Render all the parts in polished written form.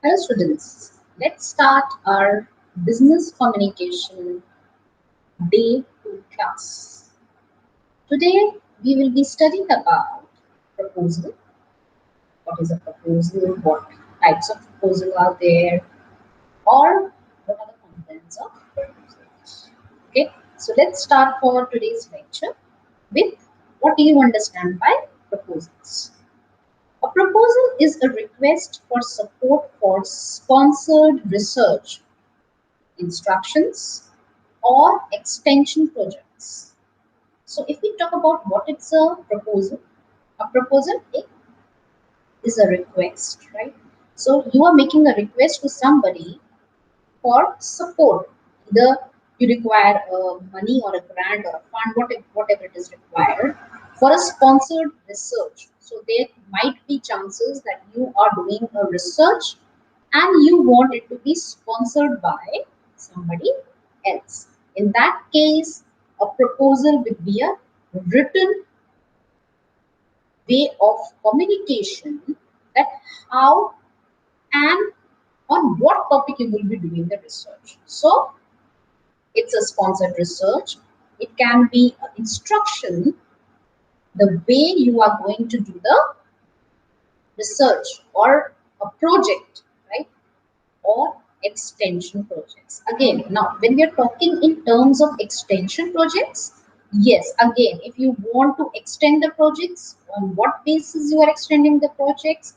Hello students, let's start our business communication day 2 class. Today we will be studying about proposal. What is a proposal? What types of proposal are there? Or what are the contents of proposals? Okay, so let's start for today's lecture with what do you understand by proposals? A proposal is a request for support for sponsored research, instructions, or extension projects. So if we talk about what it's a proposal is a request, right? So you are making a request to somebody for support. Either you require money or a grant or a fund, whatever it is required for a sponsored research. So there might be chances that you are doing a research and you want it to be sponsored by somebody else. In that case, a proposal would be a written way of communication that how and on what topic you will be doing the research. So it's a sponsored research. It can be an instruction, the way you are going to do the research or a project, right? Or extension projects. Again, now when we are talking in terms of extension projects, yes, again, if you want to extend the projects, on what basis you are extending the projects,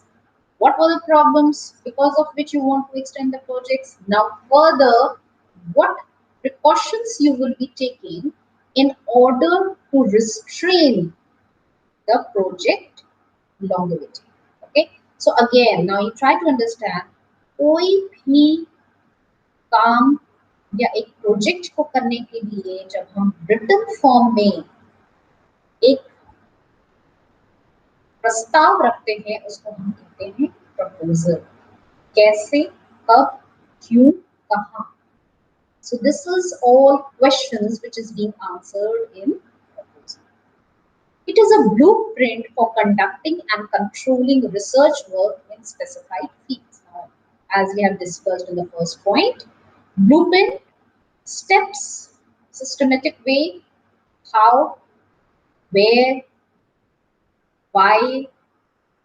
what were the problems because of which you want to extend the projects, now further, what precautions you will be taking in order to restrain the project longevity. Okay, so again, now you try to understand कोई भी काम या एक project को करने के लिए जब हम रिटन फॉर्म में एक प्रस्ताव रखते हैं उसको हम कहते हैं प्रपोजल. कैसे, कब, क्यों, कहाँ. So this is all questions which is being answered in proposal. It is a blueprint for conducting and controlling research work in specified fields. Now, as we have discussed in the first point, blueprint, steps, systematic way, how, where, why,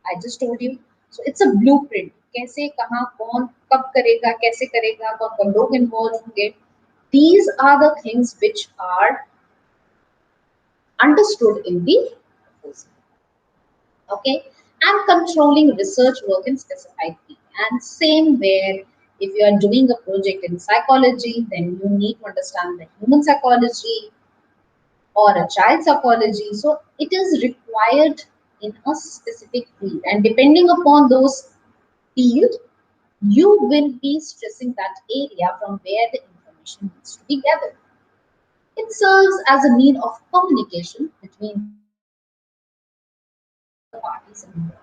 I just told you. So it's a blueprint. कैसे, कहाँ, कौन, कब करेगा, कैसे करेगा, कौन कौन लोग involved होंगे. These are the things which are understood in the proposal. Okay, and controlling research work in specified field. And same where if you are doing a project in psychology, then you need to understand the human psychology or a child psychology. So it is required in a specific field, and depending upon those field, you will be stressing that area from where the information needs to be gathered. It serves as a mean of communication between the parties involved.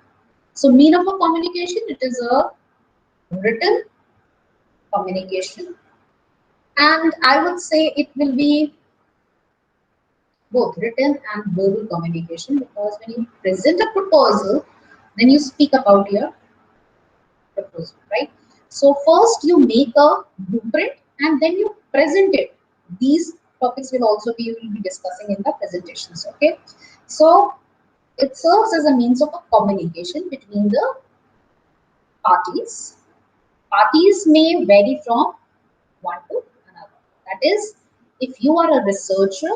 So mean of a communication, it is a written communication, and I would say it will be both written and verbal communication, because when you present a proposal, then you speak about your proposal, right? So first you make a blueprint and then you present it. These topics will also be, we will be discussing in the presentations. Okay, so it serves as a means of a communication between the parties. Parties may vary from one to another. That is, if you are a researcher,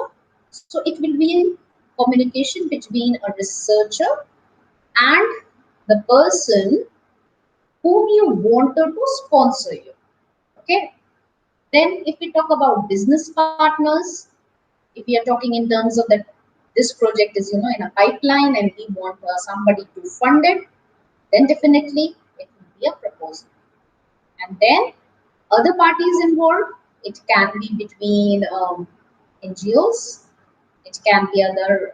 so it will be a communication between a researcher and the person whom you wanted to sponsor you. Okay. Then if we talk about business partners, if we are talking in terms of that this project is in a pipeline and we want somebody to fund it, then definitely it will be a proposal. And then other parties involved, it can be between NGOs, it can be other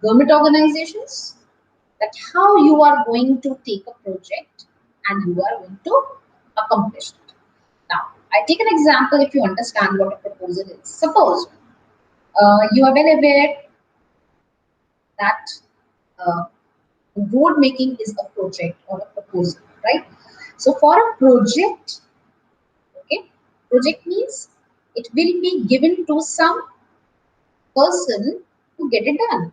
government organizations, that how you are going to take a project and you are going to accomplish it. Now, I take an example if you understand what a proposal is. Suppose you are well aware that uh, road making is a project or a proposal, right? So for a project, okay, project means it will be given to some person to get it done.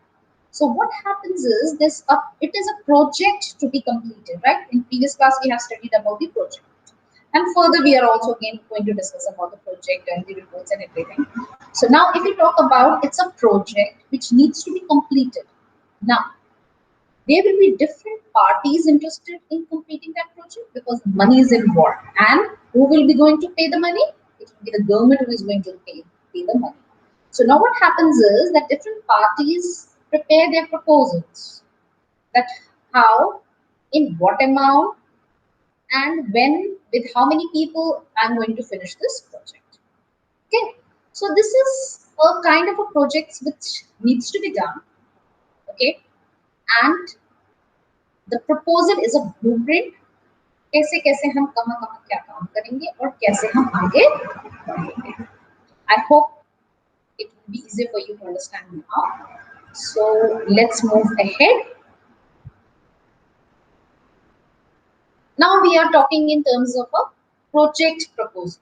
So what happens is this, it is a project to be completed, right? In previous class, we have studied about the project. And further, we are also again going to discuss about the project and the reports and everything. So now if we talk about, it's a project which needs to be completed. Now, there will be different parties interested in completing that project because money is involved. And who will be going to pay the money? It will be the government who is going to pay the money. So now what happens is that different parties prepare their proposals, that how, in what amount, and when, with how many people I'm going to finish this project. Okay, so this is a kind of a project which needs to be done. Okay, and the proposal is a blueprint, कैसे कैसे हम कहाँ कहाँ क्या काम करेंगे और कैसे हम आगे बढ़ेंगे. I hope it will be easier for you to understand now. So let's move ahead. Now we are talking in terms of a project proposal.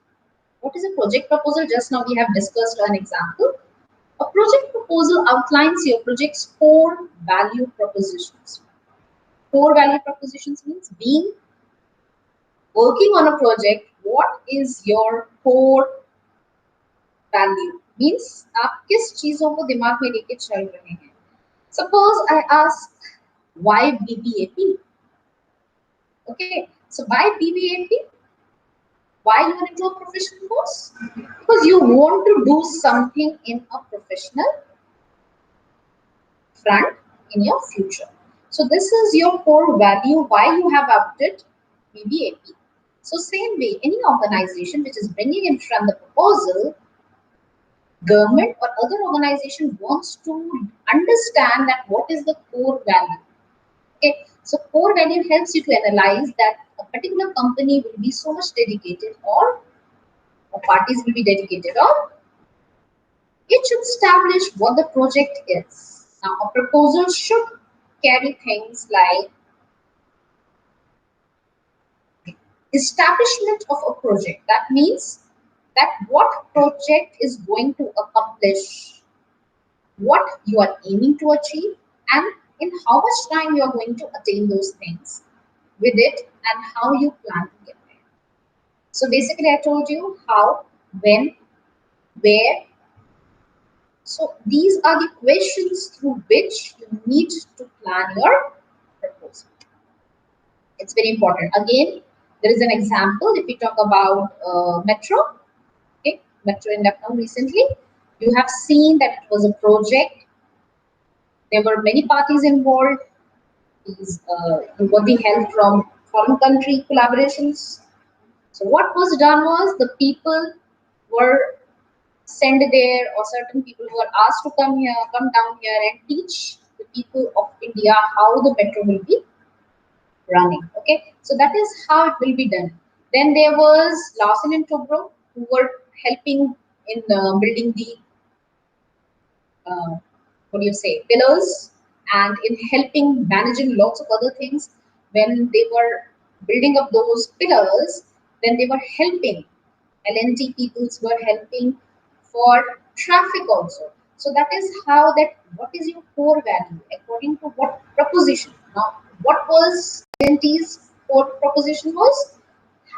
What is a project proposal? Just now we have discussed an example. A project proposal outlines your project's core value propositions. Core value propositions means being working on a project, what is your core value? Means आप किस चीजों को दिमाग में लेके चल रहे हैं. Suppose I ask why BBAP? Okay, so why BBAP? Why you are into a professional course? Because you want to do something in a professional front in your future. So this is your core value, why you have opted BBAP. So same way, any organization which is bringing in front the proposal, government or other organization wants to understand that what is the core value. Okay, so core value helps you to analyze that a particular company will be so much dedicated or parties will be dedicated, or it should establish what the project is. Now, a proposal should carry things like establishment of a project. That means that what project is going to accomplish, what you are aiming to achieve, and in how much time you are going to attain those things with it, and how you plan to get there. So basically, I told you how, when, where. So these are the questions through which you need to plan your proposal. It's very important. Again, there is an example. If we talk about metro, okay, metro in Lucknow recently, you have seen that it was a project. There were many parties involved. These got the help from foreign country collaborations. So what was done was the people were sent there, or certain people were asked to come here, come down here and teach the people of India how the metro will be running. Okay, so that is how it will be done. Then there was Lawson and Tobro who were helping in building the what do you say, pillars, and in helping managing lots of other things. When they were building up those pillars, then they were helping. LNT peoples were helping for traffic also. So that is how that, what is your core value according to what proposition. Now, what was LNT's core proposition was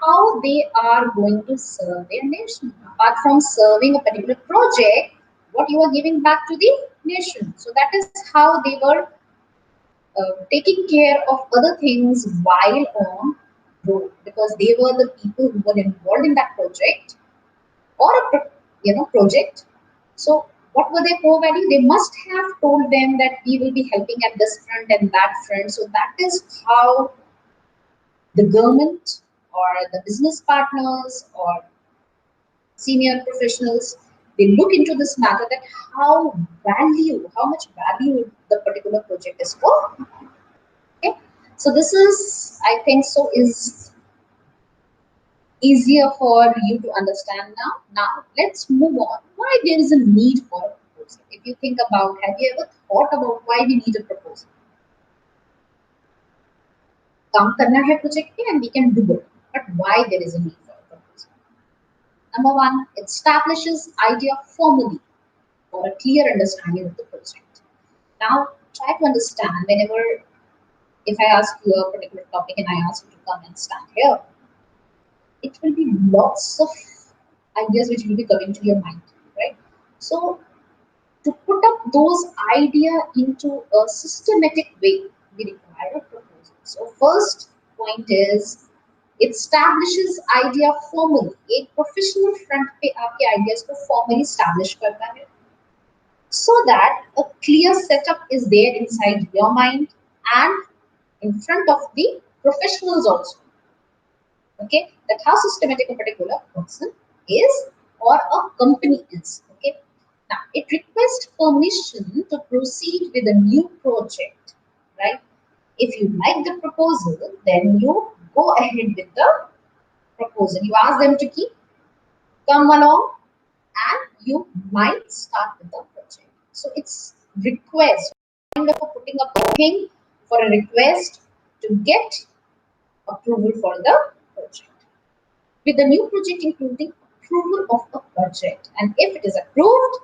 how they are going to serve their nation. Apart from serving a particular project, what you are giving back to the nation. So that is how they were taking care of other things while on road, because they were the people who were involved in that project or a project. So what were their core value? They must have told them that we will be helping at this front and that front. So that is how the government or the business partners or senior professionals, they look into this matter, that how much value the particular project is for. Okay, so this is, I think so, is easier for you to understand now. Now let's move on. Why there is a need for a proposal? If you think about, have you ever thought about why we need a proposal? काम करना है project पे and we can do it. But why there is a need for a proposal? Number one, it establishes idea formally for a clear understanding of the project. Now, try to understand whenever if I ask you a particular topic and I ask you to come and stand here, it will be lots of ideas which will be coming to your mind, right? So to put up those ideas into a systematic way, we require a proposal. So first point is it establishes idea formally. एक professional front पे आपके ideas को formally establish करता है, so that a clear setup is there inside your mind and in front of the professionals also. Okay, that how systematic a particular person is or a company is. Okay, now it requests permission to proceed with a new project, right? If you like the proposal, then you go ahead with the proposal. You ask them to keep come along and you might start with the project. So it's request, kind of putting up a thing for a request to get approval for the project. With the new project including approval of a project, and if it is approved,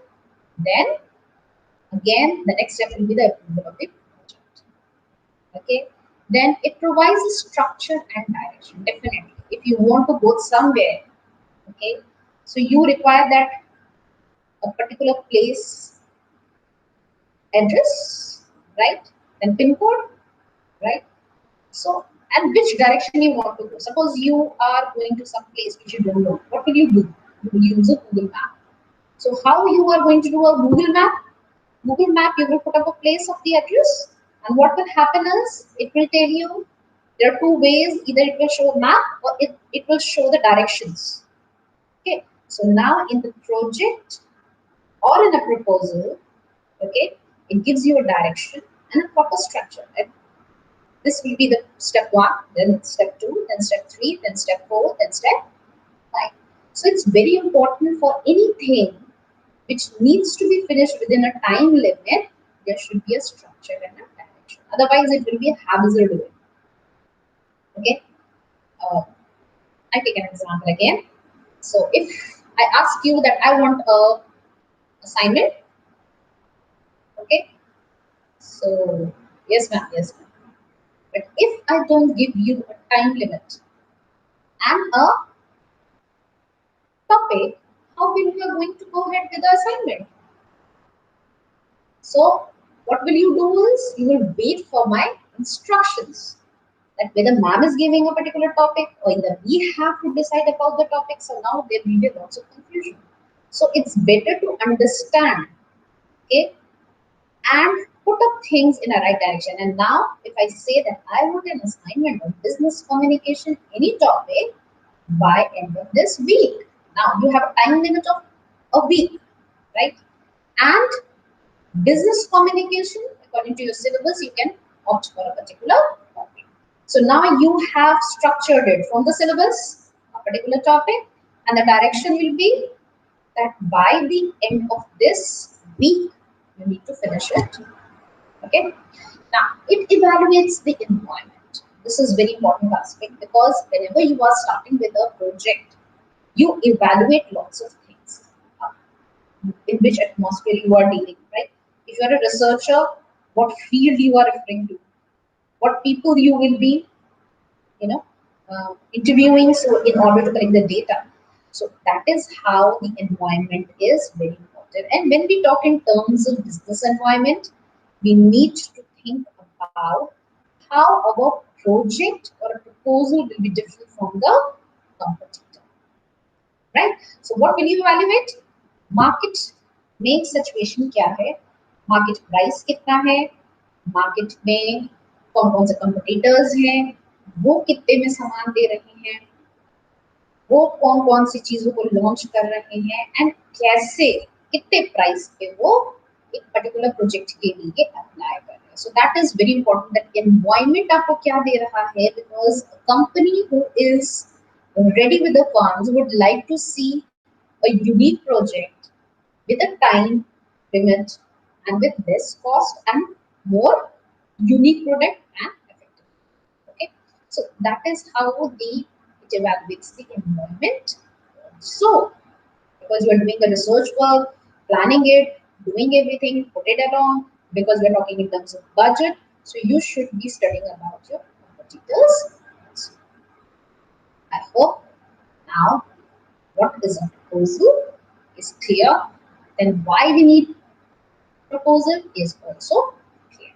then again the next step will be the approval of the project. Okay, then it provides a structure and direction. Definitely, if you want to go somewhere, okay, so you require that a particular place address, right? Then pin code, right? So, and which direction you want to go. Suppose you are going to some place which you don't know. What will you do? You will use a Google map. So, how you are going to do a Google map? Google map, you will put up a place of the address, and what will happen is it will tell you there are two ways. Either it will show a map or it will show the directions. Okay. So now in the project or in a proposal, okay, it gives you a direction and a proper structure. Right? This will be the step one, then step two, then step three, then step four, then step five. So it's very important for anything which needs to be finished within a time limit. There should be a structure and a direction. Otherwise, it will be a haphazard way. Okay. Uh, I take an example again. So if I ask you that I want a assignment, okay. So yes, ma'am. Yes, ma'am. But if I don't give you a time limit and a topic, how will you are going to go ahead with the assignment? So what will you do is you will wait for my instructions that whether ma'am is giving a particular topic or either we have to decide about the topic. So now there will be lots of confusion. So it's better to understand, okay, and put up things in a right direction. And now if I say that I want an assignment on business communication, any topic by end of this week. Now you have a time limit of a week, right? And business communication, according to your syllabus, you can opt for a particular topic. So now you have structured it from the syllabus, a particular topic, and the direction will be that by the end of this week, you need to finish it. Okay. Now it evaluates the environment. This is very important aspect because whenever you are starting with a project, you evaluate lots of things. In which atmosphere you are dealing, right? If you are a researcher, what field you are referring to, what people you will be, you know, interviewing so in order to collect the data. So that is how the environment is very important. And when we talk in terms of business environment, we need to think about how our project or a proposal will be different from the competitor, right? So what will you evaluate? Market में situation क्या है, market price कितना है, market में कौन कौन से competitors हैं, वो कितने में सामान दे रहे हैं, वो कौन कौन सी चीजों को लॉन्च कर रहे हैं एंड कैसे कितने प्राइस पे वो एक पर्टिकुलर प्रोजेक्ट के लिए अप्लाई कर रहे हैं. So that is very important that environment आपको क्या दे रहा है, because company who is ready with the funds would like to see a unique project with a time limit and with less cost and more unique product and effective. Okay, so that is how the it evaluates the environment. So, because you are doing the research work, planning it, doing everything, put it along, because we're talking in terms of budget, so you should be studying about your competitors. I hope now what is a proposal is clear, then why we need proposal is also clear.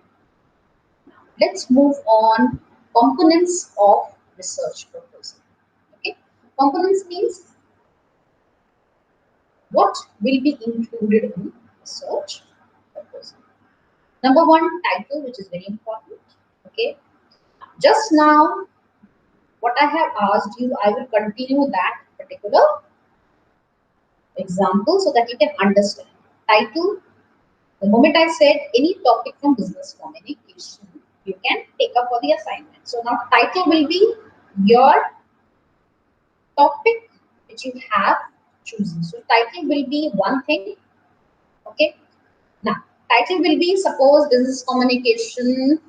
Now, let's move on. Components of research proposal. Okay, components means what will be included in research proposal. Number one, title, which is very important. Okay, just now what I have asked you, I will continue that particular example so that you can understand. Title, the moment I said any topic from business communication, you can take up for the assignment. So now title will be your topic which you have chosen. So title will be one thing. Okay. Now title will be, suppose, business communication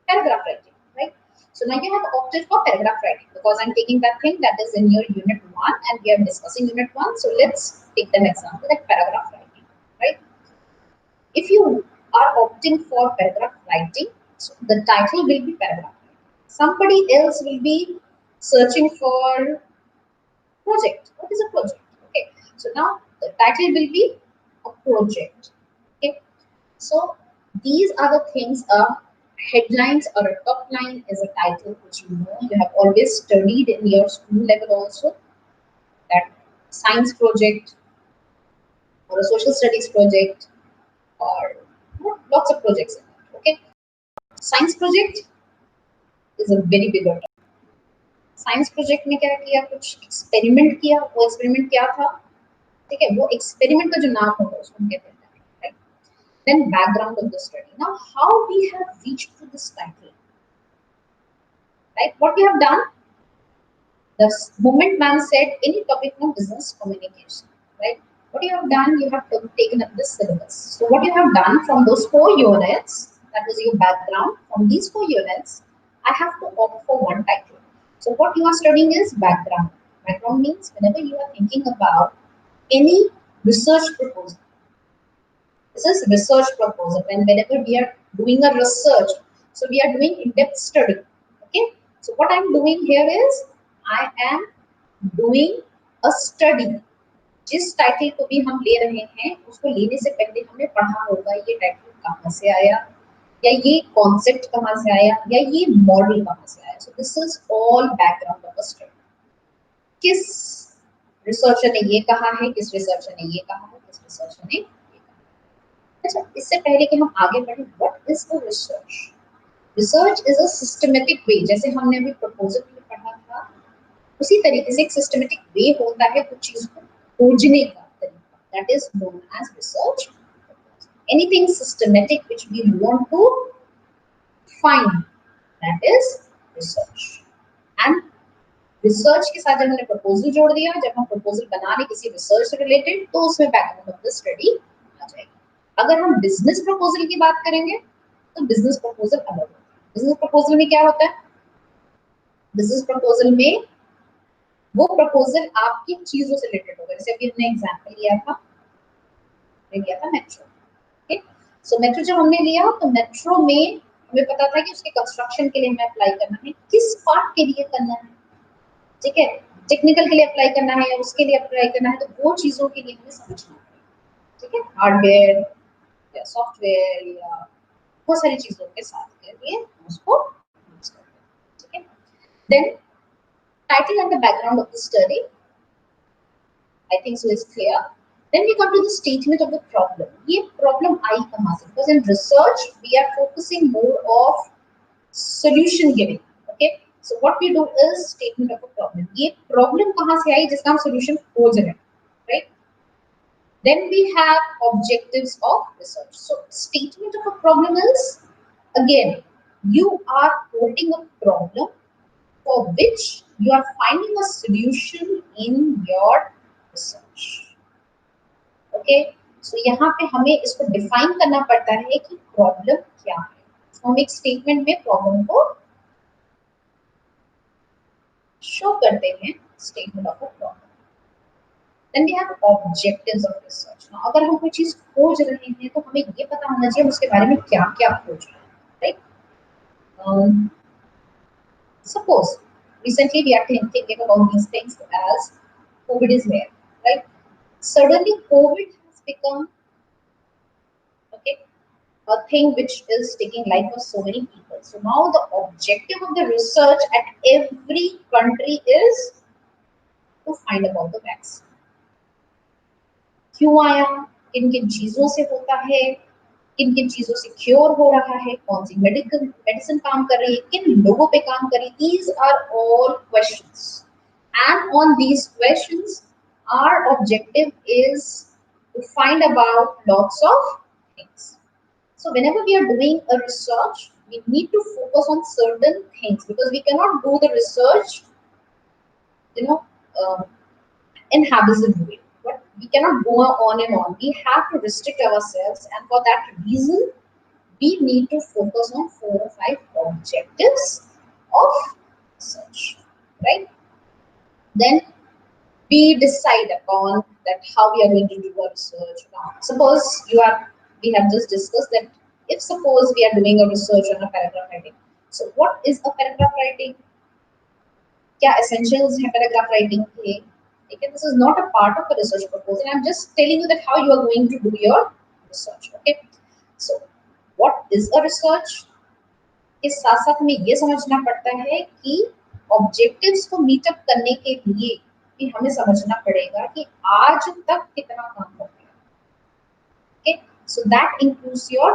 paragraph writing, right? So now you have opted for paragraph writing because I'm taking that thing that is in your unit 1 and we are discussing unit 1. So let's take an example like paragraph writing, right? If you are opting for paragraph writing, so the title will be paragraph writing. Somebody else will be searching for project. What is a project? Okay, so now the title will be a project. Okay, so these are the things. Headlines or a top line is a title which you have always studied in your school level also. That science project or a social studies project or lots of projects. Okay, science project is a very big order. Science project में क्या किया, कुछ experiment किया, वो experiment क्या था, ठीक है, वो एक्सपेरिमेंट का जो नाम होगा उसको हम कहते हैं, right. Then background of the study. Now how we have reached to this title, right, what we have done, the moment man said any topic from business communication, right, what you have done, you have taken up this syllabus. So what you have done from those 4 units, that was your background, from these 4 units I have to opt for one title. So what you are studying is background. Background means whenever you are thinking about any research proposal, this is research proposal, and whenever we are doing a research, so we are doing in-depth study. Okay, so what I'm doing here is I am doing a study. जिस title को भी हम ले रहे हैं उसको लेने से पहले हमने पढ़ा होगा ये टाइटल कहाँ से आया, या ये कॉन्सेप्ट कहाँ से आया, या ये मॉडल कहाँ से आया. So this is all background of the study. किस रिसर्चर ने ये कहा है, किस रिसर्चर ने ये कहा है, किस रिसर्चर ने ये कहा है. अच्छा, इससे पहले कि हम आगे बढ़े, what is the research? Research is a systematic way. जैसे हमने अभी प्रपोजल में पढ़ा था, उसी तरीके से एक सिस्टमेटिक वे होता है कुछ चीज को खोजने का तरीका. That is known as research. Anything systematic which we want to find, that is research. And research के साथ जब हमने प्रपोजल जोड़ दिया, जब हम प्रपोजल बना रहे किसी रिसर्च से रिलेटेड, तो उसमें बैकग्राउंड ऑफ द स्टडी आ जाएगी. अगर हम बिजनेस प्रपोजल की बात करेंगे तो बिजनेस प्रपोजल अलग होता है. बिजनेस प्रपोजल में क्या होता है? बिजनेस प्रपोजल में वो प्रपोजल आपकी चीजों से रिलेटेड होगा. जैसे अभी हमने एग्जांपल लिया था मेट्रो. ओके, सो मेट्रो जब हमने लिया तो मेट्रो में हमें पता था कि उसके कंस्ट्रक्शन के लिए हमें अप्लाई करना है, किस पार्ट के लिए करना है, ठीक है, टेक्निकल के लिए अप्लाई करना है या उसके लिए अप्लाई करना है, तो वो चीजों के लिए हमें समझना है, ठीक है, हार्डवेयर या सॉफ्टवेयर या बहुत सारी चीजों के साथ के लिए उसको यूज करते हैं, ठीक है. Then title and the background of the study, I think so is clear. Then we come to the statement of the problem. ये problem आई कहाँ से? Because in research we are focusing more of solution giving. Okay, so what we do is statement of a problem. ये problem कहाँ से आई जिसका हम solution खोज रहे हैं, right? Then we have objectives of research. So statement of a problem is, again, you are quoting a problem for which you are finding a solution in your research. Okay, so यहाँ पे हमें इसको define करना पड़ता है कि problem क्या है. हम एक statement में problem को शो करते हैं statement of a problem. Then we have objectives of research. अगर हम कोई चीज खोज रहे हैं तो हमें ये पता होना चाहिए उसके बारे में क्या क्या खोज रहे हैं, right? Suppose recently we are thinking about these things as COVID is here, right? Suddenly COVID has become, okay, a thing which is taking life of so many people. So now the objective of the research at every country is to find about the vaccine. क्यों आया, किन किन चीजों से होता है, किन किन चीजों से क्योर हो रहा है, कौन सी मेडिसिन काम कर रही है, किन लोगों पे काम कर रही है। These are all questions, and on these questions our objective is to find about lots of things. So whenever we are doing a research, we need to focus on certain things because we cannot do the research, you know, uh, in habitual way. But we cannot go on and on. We have to restrict ourselves, and for that reason, we need to focus on 4 or 5 objectives of research, right? Then we decide upon that how we are going to do our research. Now, suppose we have just discussed that if suppose we are doing a research on a paragraph writing. So what is a paragraph writing? क्या essentials है paragraph writing के? Okay, this is not a part of a research proposal. I'm just telling you that how you are going to do your research. Okay, so what is a research? के साथ साथ हमें ये समझना पड़ता है कि ऑब्जेक्टिव्स को मीटअप करने के लिए भी हमें समझना पड़ेगा कि आज तक कितना काम हो गया। Okay, so that includes your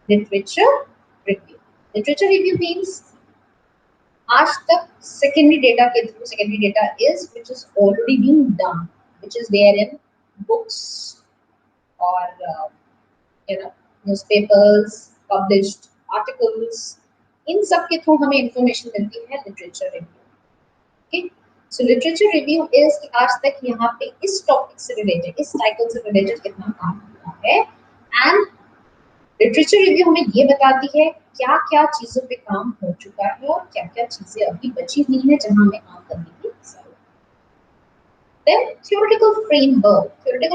literature review. Literature review means आज तक secondary data के through secondary data is which is already being done, which is there in books or you know newspapers, published articles. इन सब के through हमें information मिलती है literature review. Okay, so literature review is कि आज तक यहाँ पे इस टॉपिक से रिलेटेड, इस टाइटल से रिलेटेड कितना काम हुआ है। एंड लिटरेचर रिव्यू हमें ये बताती है क्या क्या चीजों पे काम हो चुका है और क्या क्या चीजें अभी बची हुई है जहां हमें काम करने की जरूरत है। देन थ्योरेटिकल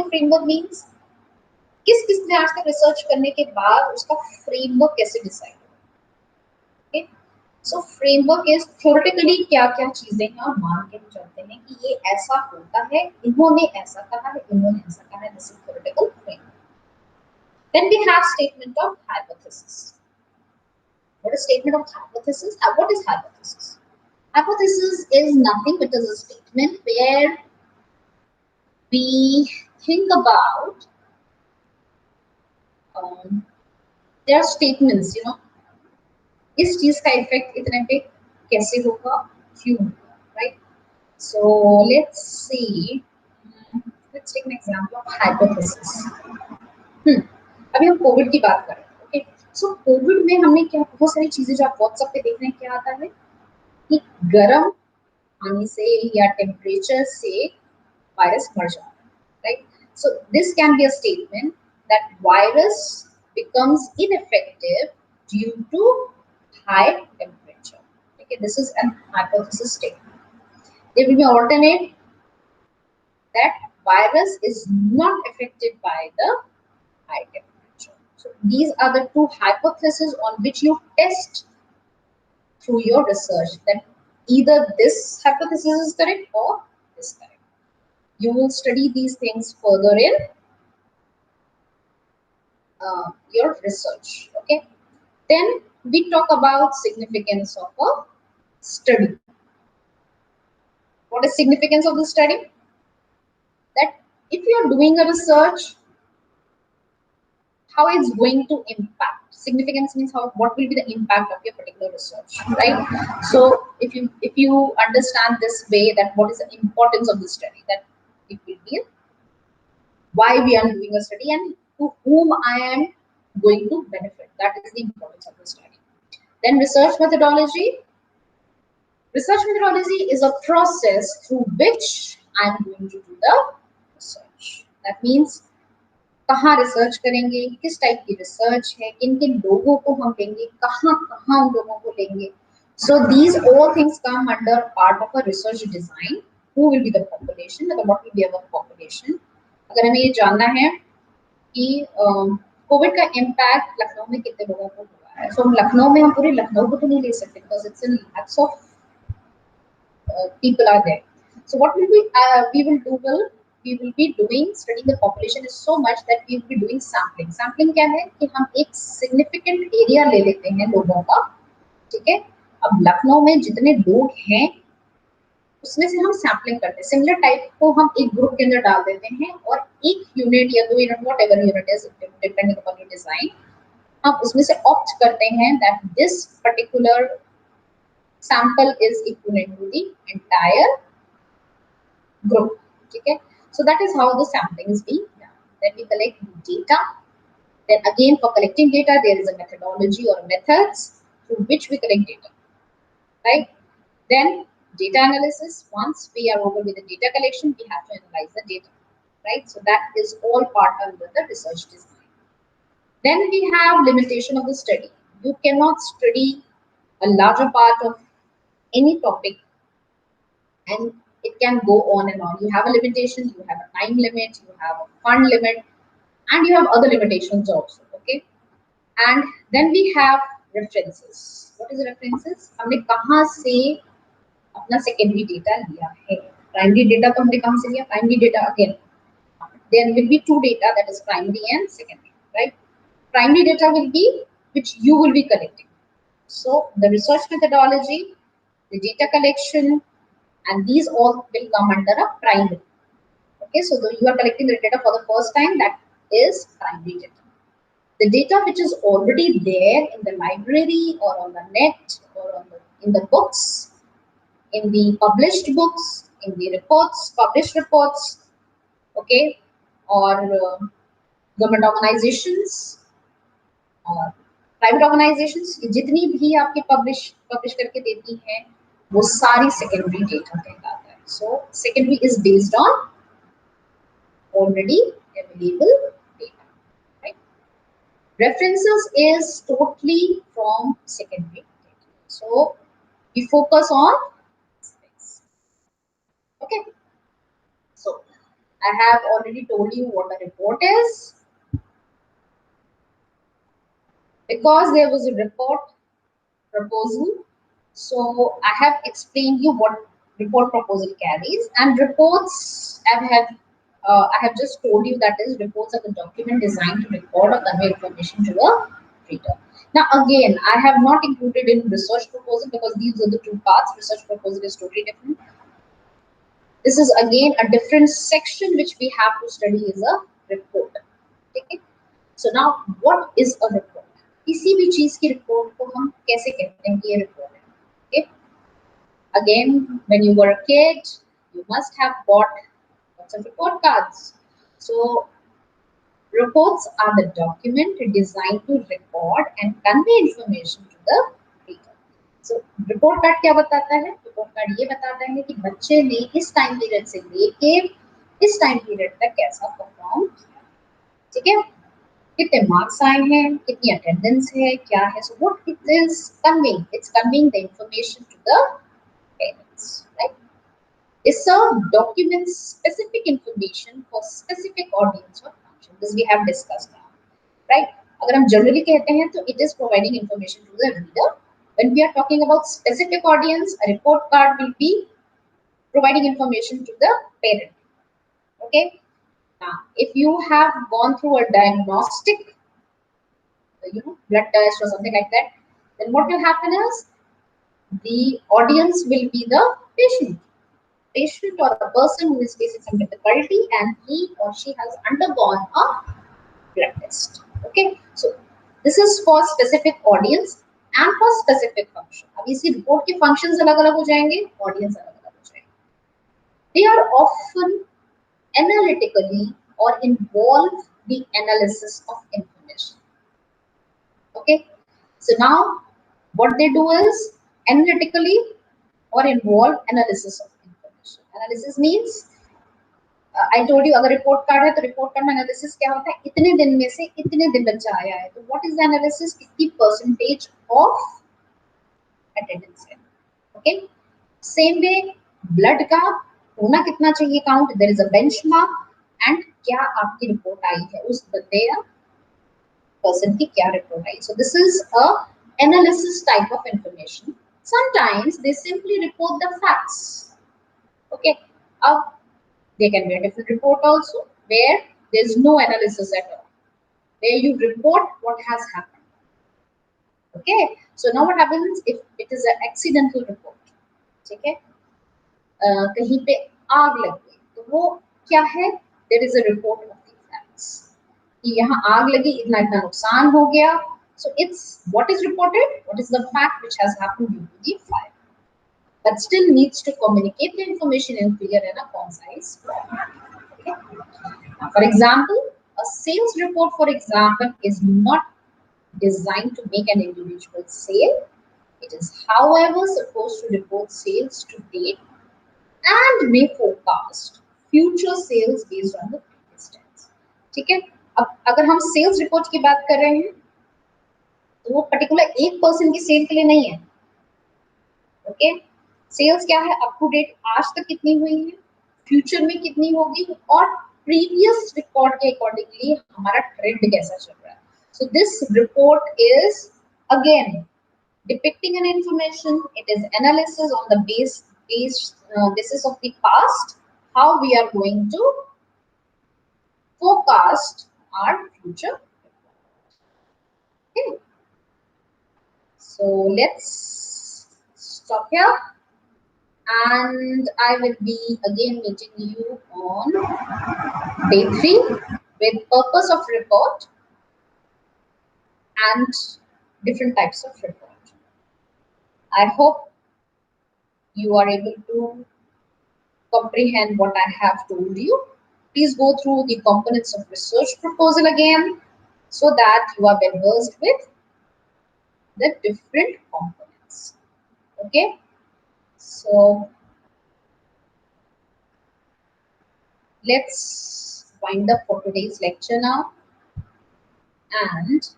फ्रेमवर्क मींस किस किस ने आज तक रिसर्च करने के बाद उसका फ्रेमवर्क कैसे डिसाइड हो। Okay, so framework is theoretically क्या क्या चीजें हैं और मान के चलते हैं कि ये ऐसा होता है, इन्होंने ऐसा कहा है, इन्होंने ऐसा कहा है। This is theoretical framework. Then we have statement of hypothesis. What is statement of hypothesis? What is hypothesis? Hypothesis is nothing but is a statement where we think about there are statements, you know, इस चीज का effect इतने पे कैसे होगा, क्यों होगा, right? So let's see, let's take an example of hypothesis. अभी हम कोविड की बात कर रहे हैं। ओके, सो कोविड में हमने क्या बहुत सारी चीजें जो आप व्हाट्सएप पे देख रहे हैं, क्या आता है कि गर्म पानी से या टेम्परेचर से वायरस मर जाता है, right? So this can be a statement that virus becomes ineffective due to high temperature. Okay, this is an hypothesis statement. There will be alternate that virus is not affected by the high temperature. So these are the two hypotheses on which you test through your research that either this hypothesis is correct or this correct. You will study these things further in your research. Okay, then we talk about significance of a study. What is significance of the study? That if you are doing a research, how it's going to impact. Significance means how, what will be the impact of your particular research, right? So if you understand this way, that what is the importance of the study, that it will be why we are doing a study and to whom I am going to benefit. That is the importance of the study. Then research methodology. Research methodology is a process through which I am going to do the research. That means कहाँ research करेंगे, किस type की research है, किन किन लोगों को हम लेंगे, कहाँ कहाँ उन लोगों को लेंगे, So these all things come under part of a research design. Who will be the population? मतलब what will be our population? अगर हमें ये जानना है कि कोविड का इम्पैक्ट लखनऊ में कितने लोगों को हुआ है, सो लखनऊ में हम पूरे लखनऊ को तो नहीं ले सकते because it's in lakhs of people are there. So what will we will do will we will be doing studying the population is so much that we will be doing sampling. Sampling क्या है कि हम एक significant area ले लेते हैं लोगों का, ठीक है. अब लखनऊ में जितने लोग हैं उसमें से हम सैम्पलिंग करते हैं, सिमिलर टाइप को हम एक ग्रुप के अंदर डाल देते हैं और एक यूनिट या 2 unit what ever unit is depending upon your design, हम उसमें से ऑप्ट करते हैं that this particular sample is equivalent to the entire group. Okay, so that is how the sampling is being done. Then we collect data. Then again, for collecting data, there is a methodology or methods through which we collect data, right? Then data analysis. Once we are over with the data collection, we have to analyze the data, right? So that is all part under the research design. Then we have limitation of the study. You cannot study a larger part of any topic and it can go on and on. You have a limitation, you have a time limit, you have a fund limit, and you have other limitations also. Okay, and then we have references. What is references? हमने कहाँ से अपना secondary data लिया है? Primary data तो हमने कहाँ से लिया? Primary data again. There will be two data, that is primary and secondary, right? Primary data will be which you will be collecting. So the research methodology, the data collection, and these all will come under a primary. Okay, so you are collecting the data for the first time, that is primary data. The data which is already there in the library or on the net or on in the books, in the published books, in the reports, published reports, okay, or government organizations और private organisations जितनी भी आपके publish करके देती हैं वो सारी secondary data कहलाता है. So secondary is based on already available data, right. References is totally from secondary data. So we focus on okay. So I have already told you what a report is. Because there was a report proposal, so I have explained you what report proposal carries. And reports I have just told you that is reports are the document designed to record or convey information to a reader. Now again, I have not included in research proposal because these are the two parts. Research proposal is totally different. This is again a different section which we have to study is a report. Okay. So now what is a report? किसी भी चीज की report को हम कैसे कहते हैं कि ये रिपोर्ट है? Okay. Again, when you were a kid, you must have bought lots of report cards. So reports are the document designed to record and convey information to the reader. So report card क्या बताता है? Report card ये बताता है कि बच्चे ने इस टाइम पीरियड से लेके इस टाइम पीरियड तक कैसा परफॉर्म किया, ठीक है, कितने मार्क्स आए हैं, कितनी अटेंडेंस है, क्या है. So what it is conveying, it's conveying the information to the parents, right. It's a document specific information for specific audience और function. This we have discussed now, right. अगर हम जनरली कहते हैं तो it is providing information to the reader. When we are talking about specific audience, a report card will be providing information to the parent. Okay. Now, if you have gone through a diagnostic, blood test or something like that, then what will happen is the audience will be the patient or the person who is facing some difficulty and he or she has undergone a blood test. Okay, so this is for specific audience and for specific function. अब इसी report के functions अलग-अलग हो जाएंगे, audience अलग-अलग हो जाएंगे. They are often analytically or involve the analysis of information. Okay, so now what they do is analytically or involve analysis of information. Analysis means I told you अगर report card है तो report card में analysis क्या होता है, इतने दिन में से इतने दिन बच्चा आया है तो what is the analysis, कितनी percentage of अटेंडेंस है. ओके, सेम वे ब्लड का होना कितना चाहिए count, there is a benchmark, and क्या आपकी रिपोर्ट आई है उस बंदे या person की क्या report I. So this is a analysis type of information. Sometimes they simply report the facts. Okay, there can be a different report also where there is no analysis at all, where you report what has happened. Okay, so now what happens if it is an accidental report. ठीक है, कहीं पे आग लग गई तो वो क्या है, there is a report of the facts कि यहाँ आग लगी, इतना इतना नुकसान हो गया. So it's what is reported, what is the fact which has happened due to the fire, but still needs to communicate the information in clear and a concise format. Okay? For example, a sales report, for example, is not designed to make an individual sale. It is, however, supposed to report sales to date and may forecast future sales based on the previous trends. ठीक है, अब अगर हम sales report की बात कर रहे हैं तो वो पर्टिकुलर एक पर्सन की सेल के लिए नहीं है. ओके, सेल्स क्या है, अप टू डेट आज तक कितनी हुई है, फ्यूचर में कितनी होगी, और प्रीवियस रिकॉर्ड के अकॉर्डिंगली हमारा ट्रेंड कैसा चल रहा है. So this report is again depicting an information. It is analysis on the basis of the past, how we are going to forecast our future. Okay, so let's stop here, and I will be again meeting you on day 3 with purpose of report and different types of report. I hope you are able to comprehend what I have told you. Please go through the components of research proposal again so that you are well versed with the different components. Okay, so let's wind up for today's lecture now, and